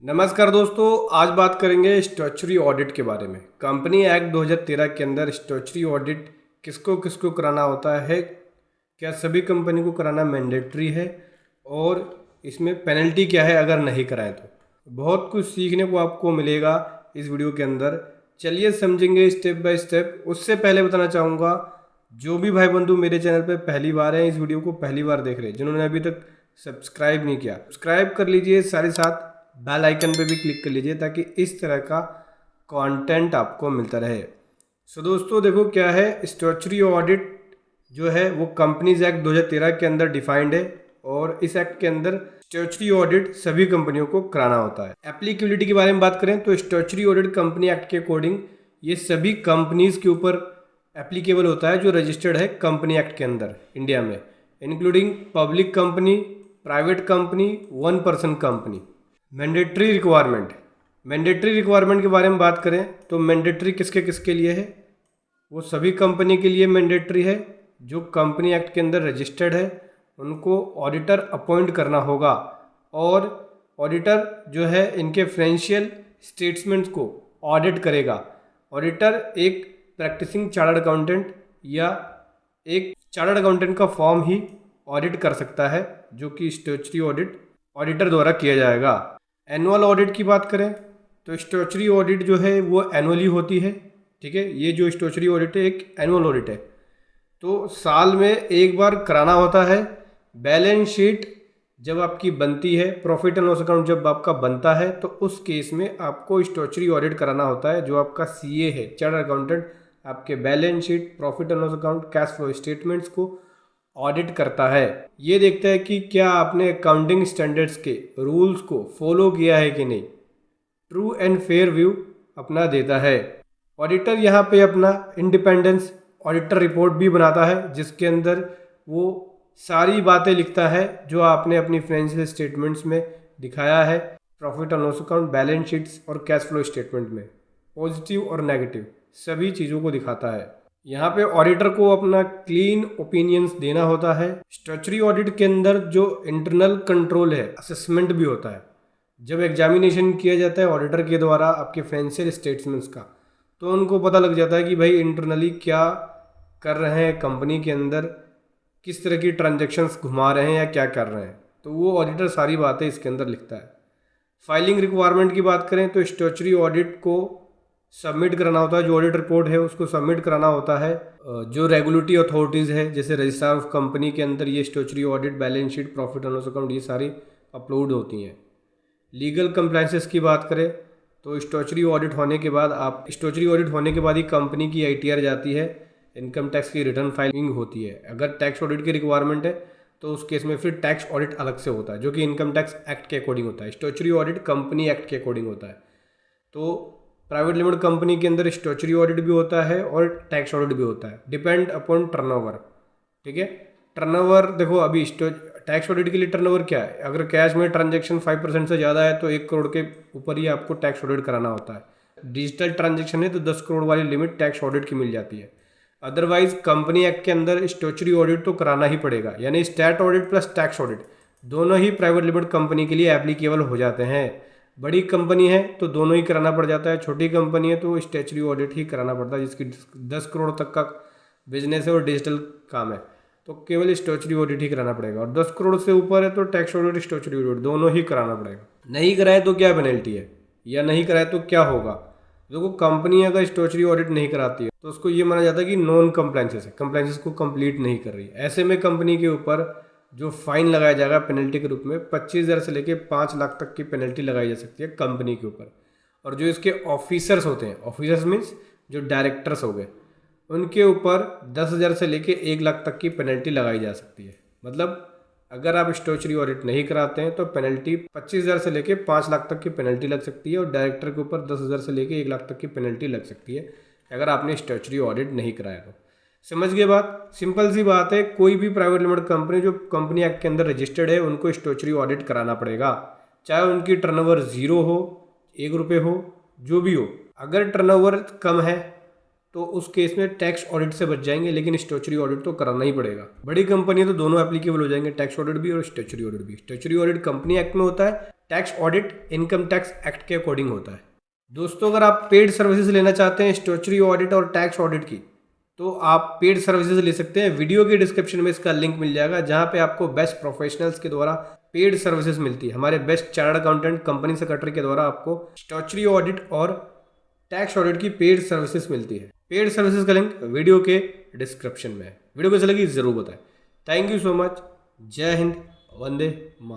नमस्कार दोस्तों, आज बात करेंगे स्टैट्यूटरी ऑडिट के बारे में। कंपनी एक्ट 2013 के अंदर स्टैट्यूटरी ऑडिट किसको किसको कराना होता है, क्या सभी कंपनी को कराना मैंडेटरी है और इसमें पेनल्टी क्या है अगर नहीं कराएं तो। बहुत कुछ सीखने को आपको मिलेगा इस वीडियो के अंदर। चलिए समझेंगे स्टेप बाय स्टेप। उससे पहले बताना चाहूँगा, जो भी भाई बंधु मेरे चैनल पर पहली बार हैं, इस वीडियो को पहली बार देख रहे हैं, जिन्होंने अभी तक सब्सक्राइब नहीं किया, सब्सक्राइब कर लीजिए, साथ ही साथ बेल आइकन पे भी क्लिक कर लीजिए ताकि इस तरह का कंटेंट आपको मिलता रहे। सो दोस्तों देखो क्या है, स्टैट्यूटरी ऑडिट जो है वो कंपनीज एक्ट 2013 के अंदर डिफाइंड है और इस एक्ट के अंदर स्टैट्यूटरी ऑडिट सभी कंपनियों को कराना होता है। एप्लीकेबिलिटी के बारे में बात करें तो स्टैट्यूटरी ऑडिट कंपनी एक्ट के अकॉर्डिंग ये सभी कंपनीज के ऊपर एप्लीकेबल होता है जो रजिस्टर्ड है कंपनी एक्ट के अंदर इंडिया में, including public company, private company, one person company. Mandatory requirement के बारे में बात करें तो मैंडेटरी किसके किसके लिए है, वो सभी कंपनी के लिए मैंडेटरी है जो कंपनी एक्ट के अंदर रजिस्टर्ड है, उनको ऑडिटर अपॉइंट करना होगा और ऑडिटर जो है इनके फाइनेंशियल स्टेटमेंट्स को ऑडिट करेगा। ऑडिटर एक प्रैक्टिसिंग चार्टर्ड अकाउंटेंट या एक चार्टर्ड अकाउंटेंट का फॉर्म ही ऑडिट कर सकता है, जो कि स्टैट्यूटरी ऑडिट ऑडिटर द्वारा किया जाएगा। एनुअल ऑडिट की बात करें तो स्टैट्यूटरी ऑडिट जो है वो एनुअली होती है, ठीक है। ये जो स्टैट्यूटरी ऑडिट है एक एनुअल ऑडिट है, तो साल में एक बार कराना होता है। बैलेंस शीट जब आपकी बनती है, प्रॉफिट एंड लॉस अकाउंट जब आपका बनता है, तो उस केस में आपको स्टैट्यूटरी ऑडिट कराना होता है। जो आपका सीए है, चार्टर्ड अकाउंटेंट, आपके balance sheet, profit and loss account, cash flow statements को ऑडिट करता है। ये देखता है कि क्या आपने अकाउंटिंग स्टैंडर्ड्स के रूल्स को फॉलो किया है कि नहीं, ट्रू एंड फेयर व्यू अपना देता है। ऑडिटर यहाँ पे अपना इंडिपेंडेंस ऑडिटर रिपोर्ट भी बनाता है, जिसके अंदर वो सारी बातें लिखता है जो आपने अपनी फाइनेंशियल स्टेटमेंट्स में दिखाया है, profit and loss account, balance sheets और कैश फ्लो स्टेटमेंट में, पॉजिटिव और नेगेटिव सभी चीज़ों को दिखाता है। यहाँ पे ऑडिटर को अपना क्लीन ओपिनियंस देना होता है। स्टैट्यूटरी ऑडिट के अंदर जो इंटरनल कंट्रोल है, असेसमेंट भी होता है। जब एग्जामिनेशन किया जाता है ऑडिटर के द्वारा आपके फाइनेंशियल स्टेटमेंट्स का, तो उनको पता लग जाता है कि भाई इंटरनली क्या कर रहे हैं कंपनी के अंदर, किस तरह की ट्रांजेक्शन्स घुमा रहे हैं या क्या कर रहे हैं, तो वो ऑडिटर सारी बातें इसके अंदर लिखता है। फाइलिंग रिक्वायरमेंट की बात करें तो स्टैट्यूटरी ऑडिट को सबमिट कराना होता है, जो ऑडिट रिपोर्ट है उसको सबमिट कराना होता है। जो रेगुलेटरी अथॉरिटीज़ है, जैसे रजिस्ट्रार ऑफ कंपनी के अंदर ये statutory audit, balance sheet, profit and loss account, ये सारी अपलोड होती हैं। लीगल कंप्लायंसेस की बात करें तो स्टैट्यूटरी ऑडिट होने के बाद ही कंपनी की आईटीआर जाती है, इनकम टैक्स की रिटर्न फाइलिंग होती है। अगर टैक्स ऑडिट की रिक्वायरमेंट है तो उस केस में फिर टैक्स ऑडिट अलग से होता है, जो कि इनकम टैक्स एक्ट के अकॉर्डिंग होता है। स्टैट्यूटरी ऑडिट कंपनी एक्ट के अकॉर्डिंग होता है। तो प्राइवेट लिमिटेड कंपनी के अंदर स्टैट्यूटरी ऑडिट भी होता है और टैक्स ऑडिट भी होता है, डिपेंड अपॉन टर्नओवर, ठीक है। टर्नओवर देखो, अभी टैक्स ऑडिट के लिए टर्नओवर क्या है, अगर कैश में ट्रांजैक्शन 5% से ज़्यादा है तो 1 करोड़ के ऊपर ही आपको टैक्स ऑडिट कराना होता है। डिजिटल ट्रांजैक्शन है तो 10 करोड़ वाली लिमिट टैक्स ऑडिट की मिल जाती है। अदरवाइज कंपनी एक्ट के अंदर स्टैट्यूटरी ऑडिट तो कराना ही पड़ेगा, यानी stat audit plus tax audit दोनों ही प्राइवेट लिमिटेड कंपनी के लिए एप्लीकेबल हो जाते हैं। बड़ी कंपनी है तो दोनों ही कराना पड़ जाता है, छोटी कंपनी है तो स्टैट्यूटरी ऑडिट ही कराना पड़ता है, जिसकी 10 करोड़ तक का बिजनेस है और डिजिटल काम है तो केवल स्टैट्यूटरी ऑडिट ही कराना पड़ेगा, और 10 करोड़ से ऊपर है तो टैक्स ऑडिट, स्टैट्यूटरी ऑडिट दोनों ही कराना पड़ेगा। नहीं कराए तो क्या पेनल्टी है, या नहीं कराए तो क्या होगा। देखो, कंपनी अगर स्टैट्यूटरी ऑडिट नहीं कराती है तो उसको ये माना जाता है कि नॉन कंप्लायंसेस है, कंप्लायंसेस को कंप्लीट नहीं कर रही। ऐसे में कंपनी के ऊपर जो फाइन लगाया जाएगा पेनल्टी के रूप में 25,000 से लेकर 5 लाख तक की पेनल्टी लगाई जा सकती है कंपनी के ऊपर। और जो इसके ऑफिसर्स होते हैं, ऑफिसर्स मीन्स जो डायरेक्टर्स हो गए, उनके ऊपर 10,000 से लेकर 1 लाख तक की पेनल्टी लगाई जा सकती है। मतलब अगर आप स्टैट्यूटरी ऑडिट नहीं कराते हैं तो पेनल्टी 25,000 से लेकर 5 लाख तक की पेनल्टी लग सकती है, और डायरेक्टर के ऊपर 10,000 से लेकर 1 लाख तक की पेनल्टी लग सकती है अगर आपने स्टैट्यूटरी ऑडिट नहीं कराया तो। समझ गए बात, सिंपल सी बात है। कोई भी प्राइवेट लिमिटेड कंपनी जो कंपनी एक्ट के अंदर रजिस्टर्ड है उनको स्टैट्यूटरी ऑडिट कराना पड़ेगा, चाहे उनकी टर्नओवर 0 हो, 1 रुपये हो, जो भी हो। अगर टर्नओवर कम है तो उस केस में टैक्स ऑडिट से बच जाएंगे, लेकिन स्टैट्यूटरी ऑडिट तो कराना ही पड़ेगा। बड़ी कंपनी है तो दोनों एप्लीकेबल हो जाएंगे, टैक्स ऑडिट भी और स्टैट्यूटरी ऑडिट भी। स्टैट्यूटरी ऑडिट कंपनी एक्ट में होता है, tax audit income tax act के अकॉर्डिंग होता है। दोस्तों, अगर आप पेड सर्विसेज लेना चाहते हैं स्टैट्यूटरी ऑडिट और टैक्स ऑडिट की, तो आप पेड सर्विसेज ले सकते हैं। वीडियो के डिस्क्रिप्शन में इसका लिंक मिल जाएगा, जहां पे आपको बेस्ट प्रोफेशनल्स के द्वारा पेड सर्विसेज मिलती है। हमारे best chartered accountant, company secretary के द्वारा आपको स्टैट्यूटरी ऑडिट और टैक्स ऑडिट की पेड सर्विसेज मिलती है। पेड सर्विसेज का लिंक वीडियो के डिस्क्रिप्शन में है। वीडियो कैसे लगी जरूर बताएं। Thank you so much. जय हिंद, वंदे मातरम।